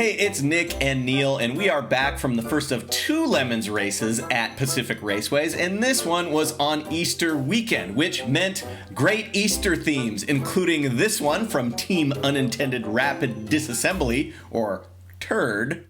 Hey, it's Nick and Neil, and we are back from the first of 2 Lemons races at Pacific Raceways, and this one was on Easter weekend, which meant great Easter themes, including this one from Team Unintended Rapid Disassembly, or TURD.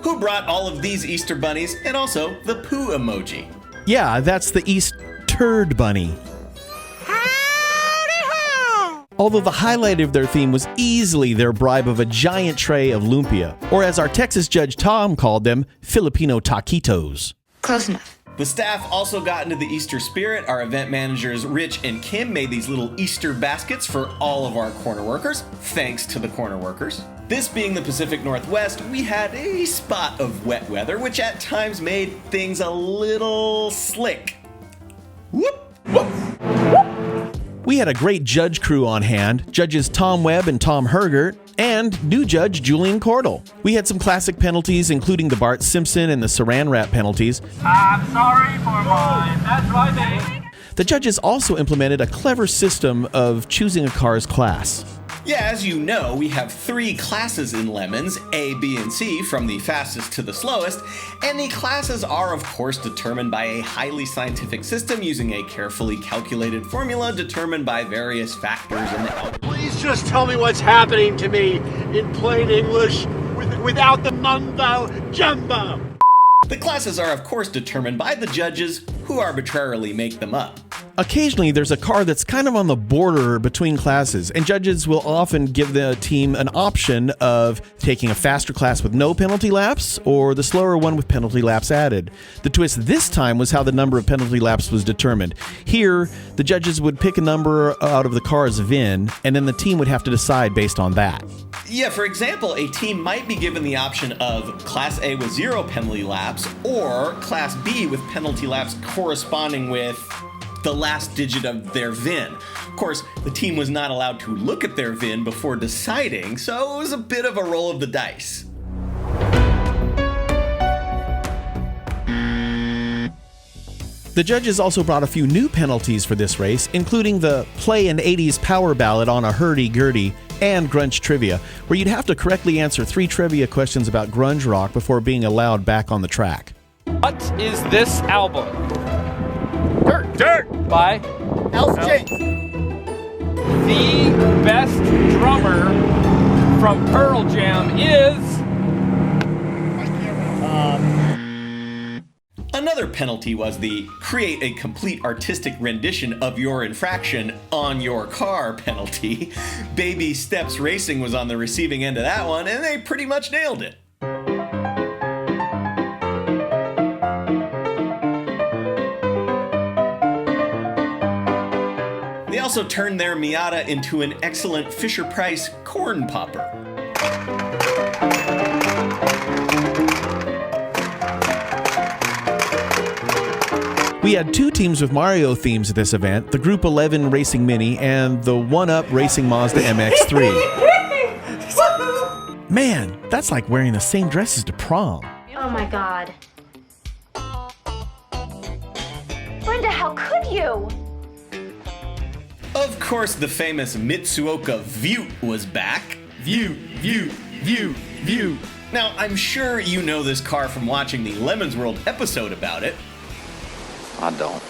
Who brought all of these Easter bunnies, and also the poo emoji. Yeah, that's the Easter bunny. Although the highlight of their theme was easily their bribe of a giant tray of lumpia, or as our Texas judge Tom called them, Filipino taquitos. Close enough. The staff also got into the Easter spirit. Our event managers Rich and Kim made these little Easter baskets for all of our corner workers, thanks to the corner workers. This being the Pacific Northwest, we had a spot of wet weather, which at times made things a little slick. Whoop, whoop. We had a great judge crew on hand, judges Tom Webb and Tom Hergert, and new judge Julian Cordell. We had some classic penalties, including the Bart Simpson and the Saran Wrap penalties. I'm sorry for mine. That's my name. The judges also implemented a clever system of choosing a car's class. Yeah, as you know, we have 3 classes in Lemons, A, B, and C, from the fastest to the slowest, and the classes are, of course, determined by a highly scientific system using a carefully calculated formula determined by various factors in the algorithm. Please just tell me what's happening to me in plain English without the mumbo jumbo. The classes are, of course, determined by the judges, who arbitrarily make them up. Occasionally, there's a car that's kind of on the border between classes, and judges will often give the team an option of taking a faster class with no penalty laps or the slower one with penalty laps added. The twist this time was how the number of penalty laps was determined. Here, the judges would pick a number out of the car's VIN, and then the team would have to decide based on that. Yeah, for example, a team might be given the option of Class A with 0 penalty laps or Class B with penalty laps corresponding with the last digit of their VIN. Of course, the team was not allowed to look at their VIN before deciding, so it was a bit of a roll of the dice. The judges also brought a few new penalties for this race, including the Play an 80s Power Ballad on a Hurdy-Gurdy and Grunge Trivia, where you'd have to correctly answer 3 trivia questions about grunge rock before being allowed back on the track. What is this album? Dirt! By Alice James. the best drummer from Pearl Jam is... Another penalty was the create a complete artistic rendition of your infraction on your car penalty. Baby Steps Racing was on the receiving end of that one, and they pretty much nailed it. They also turned their Miata into an excellent Fisher-Price corn popper. We had 2 teams with Mario themes at this event, the Group 11 Racing Mini and the 1-Up Racing Mazda MX-3. Man, that's like wearing the same dresses to prom. Oh my god. Brenda, how could you? Of course, the famous Mitsuoka Viewt was back. Viewt, Viewt, Viewt, Viewt. Now, I'm sure you know this car from watching the Lemons World episode about it. I don't.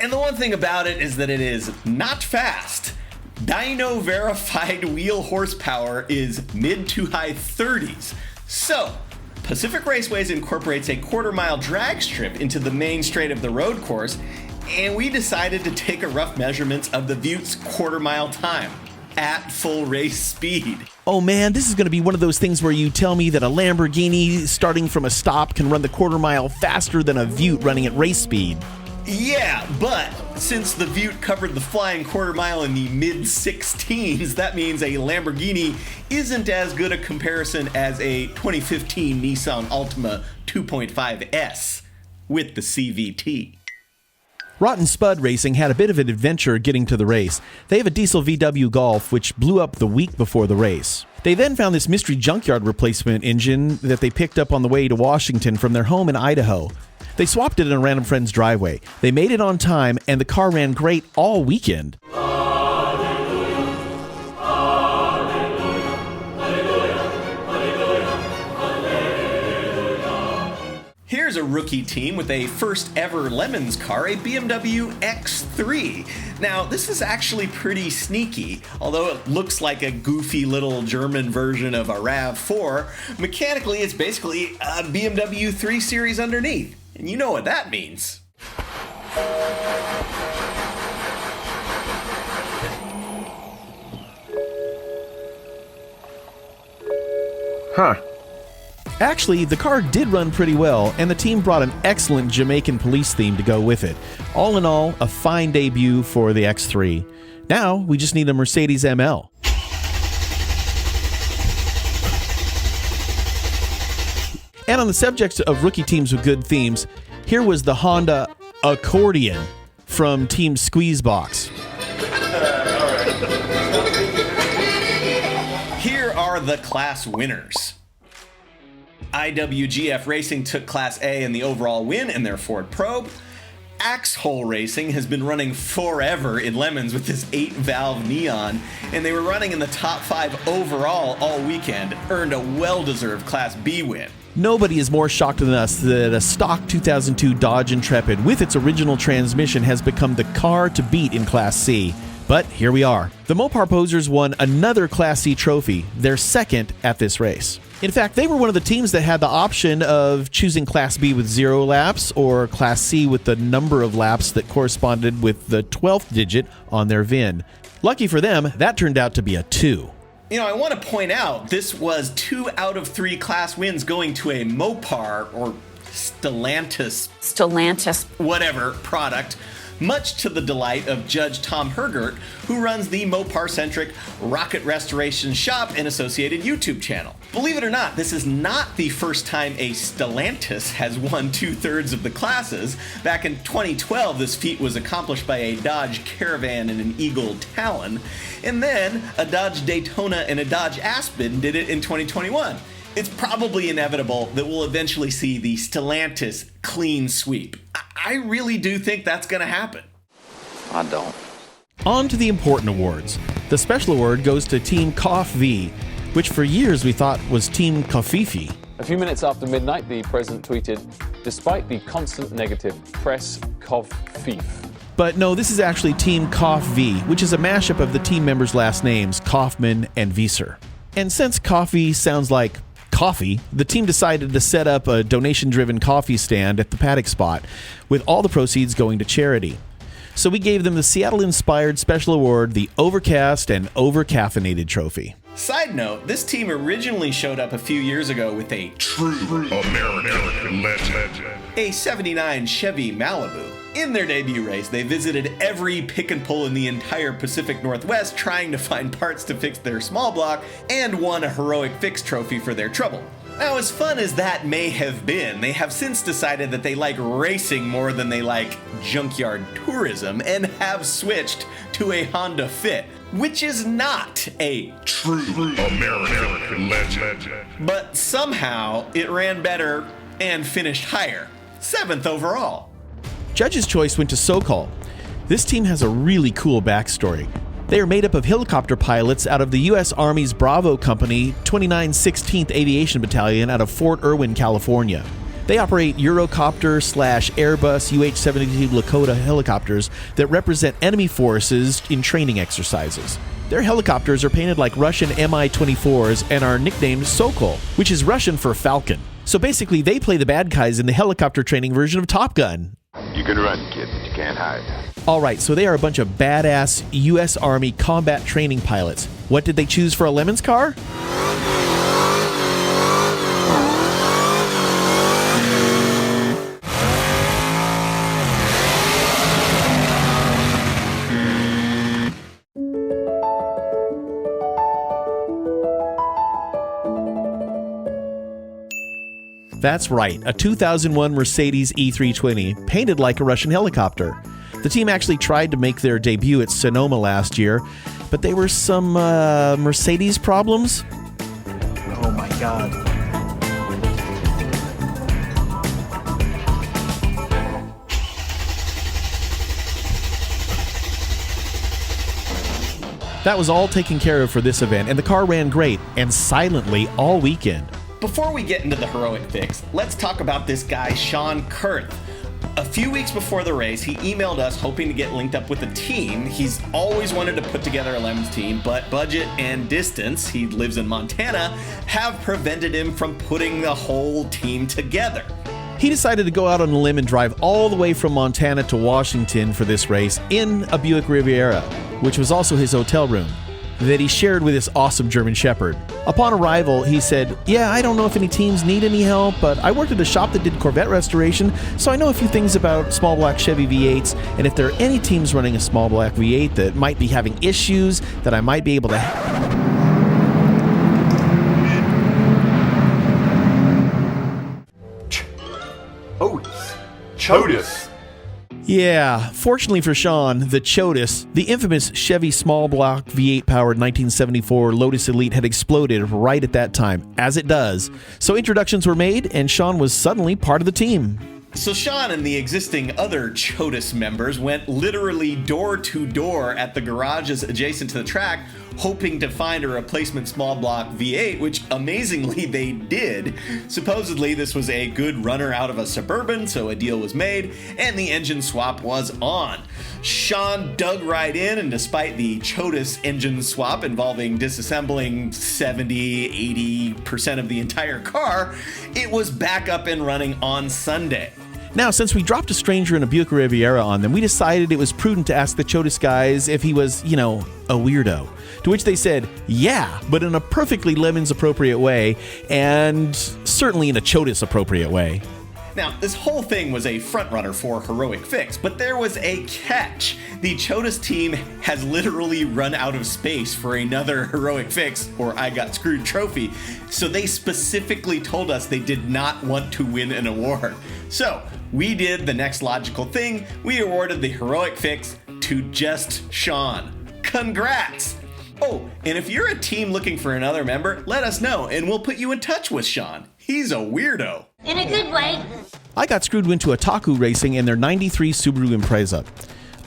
And the one thing about it is that it is not fast. Dyno verified wheel horsepower is mid to high 30s. So, Pacific Raceways incorporates a quarter-mile drag strip into the main straight of the road course, and we decided to take a rough measurements of the Viewt's quarter-mile time at full race speed. Oh man, this is going to be one of those things where you tell me that a Lamborghini starting from a stop can run the quarter mile faster than a Viewt running at race speed. Yeah, but since the Viewt covered the flying quarter mile in the mid-16s, that means a Lamborghini isn't as good a comparison as a 2015 Nissan Altima 2.5S with the CVT. Rotten Spud Racing had a bit of an adventure getting to the race. They have a diesel VW Golf which blew up the week before the race. They then found this mystery junkyard replacement engine that they picked up on the way to Washington from their home in Idaho. They swapped it in a random friend's driveway. They made it on time, and the car ran great all weekend. Here's a rookie team with a first ever Lemons car, a BMW X3. Now, this is actually pretty sneaky. Although it looks like a goofy little German version of a RAV4, mechanically it's basically a BMW 3 Series underneath. And you know what that means. Huh. Actually, the car did run pretty well, and the team brought an excellent Jamaican police theme to go with it. All in all, a fine debut for the X3. Now, we just need a Mercedes ML. And on the subject of rookie teams with good themes, here was the Honda Accordion from Team Squeezebox. Here are the class winners. IWGF Racing took Class A in the overall win in their Ford Probe. Axhole Racing has been running forever in Lemons with this 8-valve Neon, and they were running in the top 5 overall all weekend, earned a well-deserved Class B win. Nobody is more shocked than us that a stock 2002 Dodge Intrepid with its original transmission has become the car to beat in Class C. But here we are. The Mopar Posers won another Class C trophy, their second at this race. In fact, they were one of the teams that had the option of choosing Class B with 0 laps or Class C with the number of laps that corresponded with the 12th digit on their VIN. Lucky for them, that turned out to be a 2. You know, I want to point out this was 2 out of 3 class wins going to a Mopar or Stellantis, whatever, product, much to the delight of Judge Tom Hergert, who runs the Mopar-centric Rocket Restoration Shop and associated YouTube channel. Believe it or not, this is not the first time a Stellantis has won 2/3 of the classes. Back in 2012, this feat was accomplished by a Dodge Caravan and an Eagle Talon, and then a Dodge Daytona and a Dodge Aspen did it in 2021. It's probably inevitable that we'll eventually see the Stellantis clean sweep. I really do think that's going to happen. I don't. On to the important awards. The special award goes to Team Coff V, which for years we thought was Team Covfefe. A few minutes after midnight, the president tweeted, "Despite the constant negative press, Covfefe." But no, this is actually Team Coff V, which is a mashup of the team members' last names, Kaufman and Wieser. And since coffee sounds like coffee, the team decided to set up a donation-driven coffee stand at the paddock spot, with all the proceeds going to charity. So we gave them the Seattle-inspired special award, the Overcast and Overcaffeinated Trophy. Side note, this team originally showed up a few years ago with a true American legend, a 79 Chevy Malibu. In their debut race, they visited every pick and pull in the entire Pacific Northwest trying to find parts to fix their small block, and won a heroic fix trophy for their trouble. Now, as fun as that may have been, they have since decided that they like racing more than they like junkyard tourism, and have switched to a Honda Fit, which is not a true American legend. But somehow, it ran better and finished higher, 7th overall. Judge's choice went to Sokol. This team has a really cool backstory. They are made up of helicopter pilots out of the U.S. Army's Bravo Company 29 16th Aviation Battalion out of Fort Irwin, California. They operate Eurocopter/Airbus UH-72 Lakota helicopters that represent enemy forces in training exercises. Their helicopters are painted like Russian Mi-24s and are nicknamed Sokol, which is Russian for Falcon. So basically, they play the bad guys in the helicopter training version of Top Gun. You can run, kid, but you can't hide. Alright, so they are a bunch of badass U.S. Army combat training pilots. What did they choose for a Lemons car? That's right, a 2001 Mercedes E320, painted like a Russian helicopter. The team actually tried to make their debut at Sonoma last year, but there were some Mercedes problems. God. That was all taken care of for this event, and the car ran great and silently all weekend. Before we get into the heroic fix, let's talk about this guy, Sean Kurth. A few weeks before the race, he emailed us hoping to get linked up with the team. He's always wanted to put together a Lemons team, but budget and distance, he lives in Montana, have prevented him from putting the whole team together. He decided to go out on a limb and drive all the way from Montana to Washington for this race in a Buick Riviera, which was also his hotel room, that he shared with his awesome German Shepherd. Upon arrival, he said, "Yeah, I don't know if any teams need any help, but I worked at a shop that did Corvette restoration, so I know a few things about small block Chevy V8s, and if there are any teams running a small block V8 that might be having issues that I might be able to Chotus. Yeah, fortunately for Sean, the Chotus, the infamous Chevy small block V8 powered 1974 Lotus Elite, had exploded right at that time, as it does. So introductions were made, and Sean was suddenly part of the team. So Sean and the existing other Chotus members went literally door to door at the garages adjacent to the track, hoping to find a replacement small block V8, which amazingly they did. Supposedly this was a good runner out of a Suburban, so a deal was made, and the engine swap was on. Sean dug right in, and despite the Chotus engine swap involving disassembling 70-80% of the entire car, it was back up and running on Sunday. Now, since we dropped a stranger in a Buick Riviera on them, we decided it was prudent to ask the Chotus guys if he was, a weirdo. To which they said, yeah, but in a perfectly Lemons appropriate way, and certainly in a Chotus appropriate way. Now, this whole thing was a frontrunner for Heroic Fix, but there was a catch. The Chotus team has literally run out of space for another Heroic Fix, or I Got Screwed trophy, so they specifically told us they did not want to win an award. So, we did the next logical thing. We awarded the Heroic Fix to just Sean. Congrats! Oh, and if you're a team looking for another member, let us know, and we'll put you in touch with Sean. He's a weirdo. In a good way. I Got Screwed went to Otaku Racing in their 93 Subaru Impreza.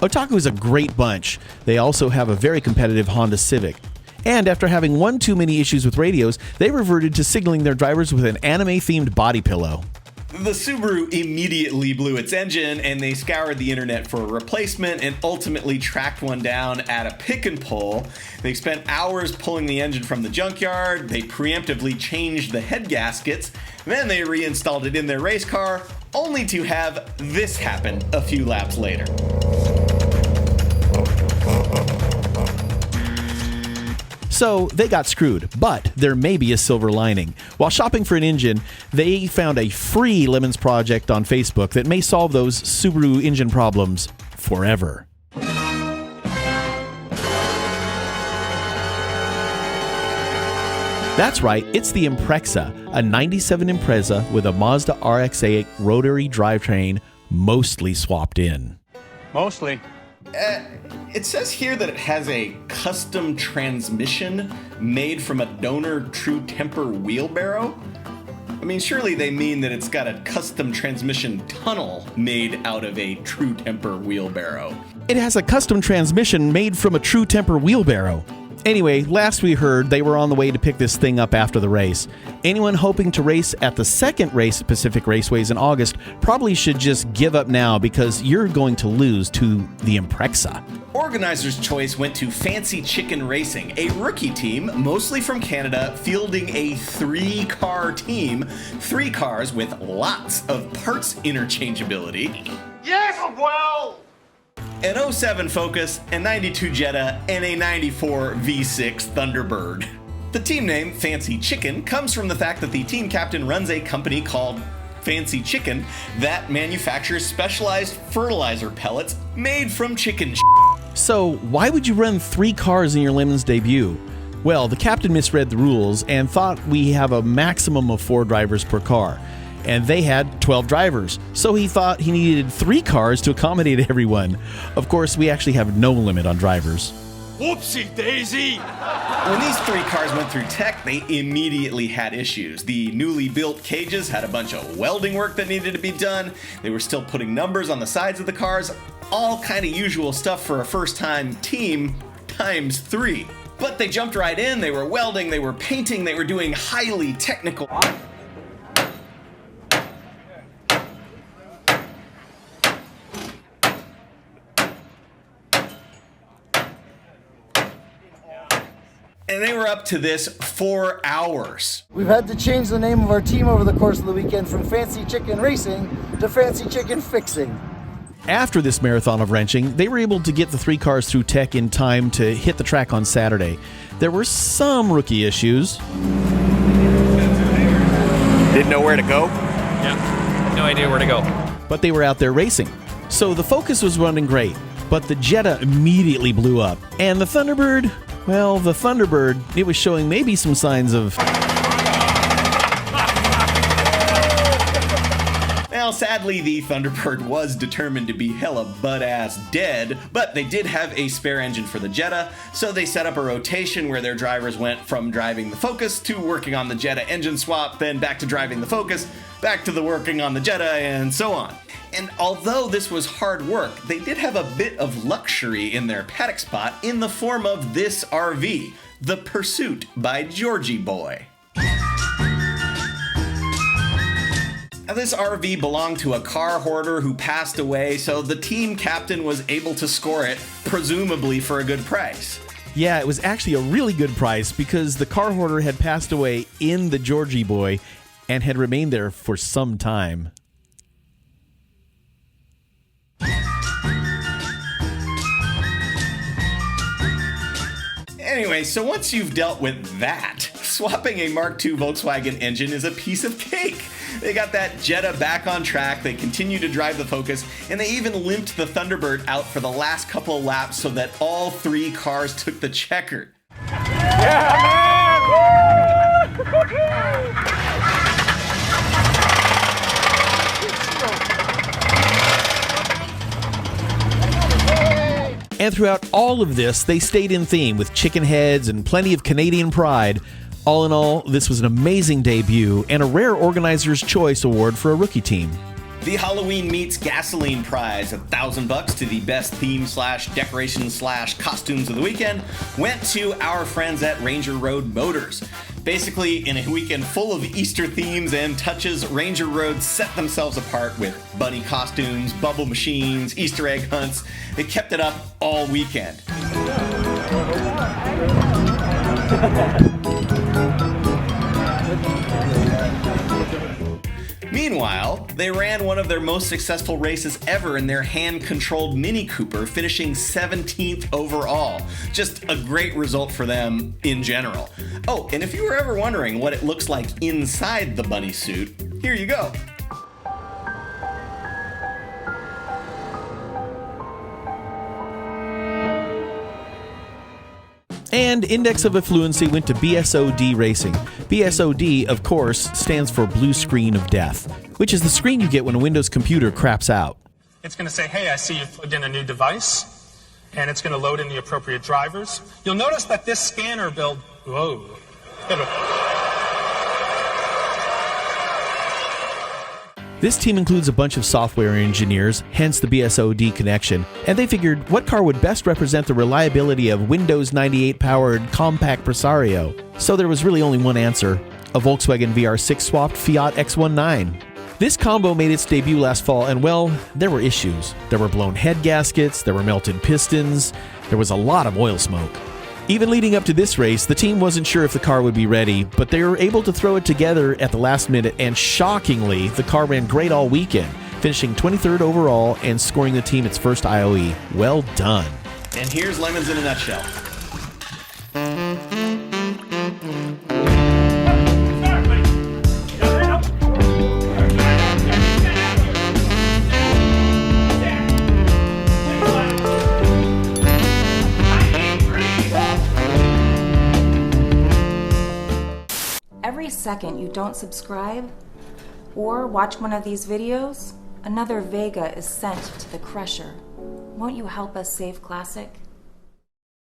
Otaku is a great bunch. They also have a very competitive Honda Civic. And after having one too many issues with radios, they reverted to signaling their drivers with an anime-themed body pillow. The Subaru immediately blew its engine, and they scoured the internet for a replacement and ultimately tracked one down at a pick and pull. They spent hours pulling the engine from the junkyard, they preemptively changed the head gaskets, then they reinstalled it in their race car, only to have this happen a few laps later. So they got screwed, but there may be a silver lining. While shopping for an engine, they found a free Lemons project on Facebook that may solve those Subaru engine problems forever. That's right, it's the Impreza, a 97 Impreza with a Mazda RX-8 rotary drivetrain mostly swapped in. Mostly. It says here that it has a custom transmission made from a donor true temper wheelbarrow. I mean, surely they mean that it's got a custom transmission tunnel made out of a true temper wheelbarrow. It has a custom transmission made from a true temper wheelbarrow. Anyway, last we heard, they were on the way to pick this thing up after the race. Anyone hoping to race at the second race at Pacific Raceways in August probably should just give up now, because you're going to lose to the Impreza. Organizers' choice went to Fancy Chicken Racing, a rookie team, mostly from Canada, fielding a 3-car team, 3 cars with lots of parts interchangeability. Yes, well! An 07 Focus, a 92 Jetta, and a 94 V6 Thunderbird. The team name, Fancy Chicken, comes from the fact that the team captain runs a company called Fancy Chicken that manufactures specialized fertilizer pellets made from chicken shit. So, why would you run 3 cars in your Lemons debut? Well, the captain misread the rules and thought we have a maximum of 4 drivers per car. And they had 12 drivers, so he thought he needed 3 cars to accommodate everyone. Of course, we actually have no limit on drivers. Whoopsie daisy! When these three cars went through tech, they immediately had issues. The newly built cages had a bunch of welding work that needed to be done. They were still putting numbers on the sides of the cars. All kind of usual stuff for a first-time team times 3. But they jumped right in. They were welding, they were painting, they were doing highly technical. And they were up to this 4 hours. We've had to change the name of our team over the course of the weekend from Fancy Chicken Racing to Fancy Chicken Fixing. After this marathon of wrenching, they were able to get the 3 cars through tech in time to hit the track on Saturday. There were some rookie issues. Didn't know where to go? Yeah, no idea where to go. But they were out there racing. So the Focus was running great, but the Jetta immediately blew up. And the Thunderbird, well, the Thunderbird, it was showing maybe some signs of... Now, sadly, the Thunderbird was determined to be hella butt-ass dead, but they did have a spare engine for the Jetta, so they set up a rotation where their drivers went from driving the Focus to working on the Jetta engine swap, then back to driving the Focus, back to the working on the Jetta, and so on. And although this was hard work, they did have a bit of luxury in their paddock spot in the form of this RV, the Pursuit by Georgie Boy. Now, this RV belonged to a car hoarder who passed away, so the team captain was able to score it, presumably for a good price. Yeah, it was actually a really good price because the car hoarder had passed away in the Georgie Boy and had remained there for some time. Anyway, so once you've dealt with that, swapping a Mark II Volkswagen engine is a piece of cake. They got that Jetta back on track, they continue to drive the Focus, and they even limped the Thunderbird out for the last couple of laps so that all 3 cars took the checker. And throughout all of this, they stayed in theme with chicken heads and plenty of Canadian pride. All in all, this was an amazing debut and a rare Organizer's Choice Award for a rookie team. The Halloween Meets Gasoline prize, $1,000 to the best theme/decoration/costumes of the weekend, went to our friends at Ranger Road Motors. Basically, in a weekend full of Easter themes and touches, Ranger Road set themselves apart with bunny costumes, bubble machines, Easter egg hunts. They kept it up all weekend. Meanwhile, they ran one of their most successful races ever in their hand-controlled Mini Cooper, finishing 17th overall. Just a great result for them in general. Oh, and if you were ever wondering what it looks like inside the bunny suit, here you go. And Index of Affluency went to BSOD Racing. BSOD, of course, stands for Blue Screen of Death, which is the screen you get when a Windows computer craps out. It's going to say, hey, I see you've plugged in a new device, and it's going to load in the appropriate drivers. You'll notice that this scanner build, whoa. This team includes a bunch of software engineers, hence the BSOD connection, and they figured what car would best represent the reliability of Windows 98-powered compact Presario. So there was really only one answer, a Volkswagen VR6 swapped Fiat X19. This combo made its debut last fall, and well, there were issues. There were blown head gaskets, there were melted pistons, there was a lot of oil smoke. Even leading up to this race, the team wasn't sure if the car would be ready, but they were able to throw it together at the last minute, and shockingly, the car ran great all weekend, finishing 23rd overall and scoring the team its first IOE. Well done. And here's Lemons in a nutshell. Every second you don't subscribe or watch one of these videos, another Vega is sent to the crusher. Won't you help us save Classic?